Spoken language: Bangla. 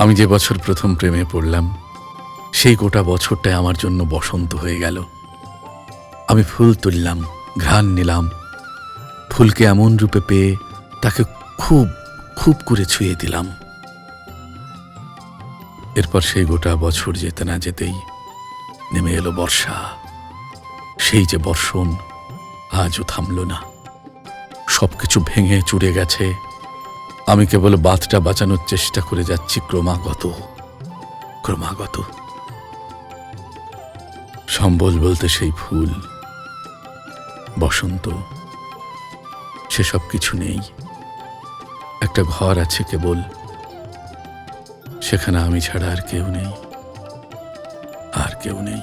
আমি যে বছর প্রথম প্রেমে পড়লাম, সেই গোটা বছরটাই আমার জন্য বসন্ত হয়ে গেল। আমি ফুল তুললাম, ঘ্রাণ নিলাম, ফুলকে এমন রূপে পেয়ে তাকে খুব খুব করে ছুঁয়ে দিলাম। এরপর সেই গোটা বছর যেতে না যেতেই নেমে এলো বর্ষা। সেই যে বর্ষণ আজও থামল না, সবকিছু ভেঙে চুরে গেছে। আমি কেবল বাঁধটা বাঁচানোর চেষ্টা করে যাচ্ছি ক্রমাগত ক্রমাগত। সম্বল বলতে সেই ফুল, বসন্ত, সেসব কিছু নেই। একটা ঘর আছে কেবল, সেখানে আমি ছাড়া আর কেউ নেই, আর কেউ নেই।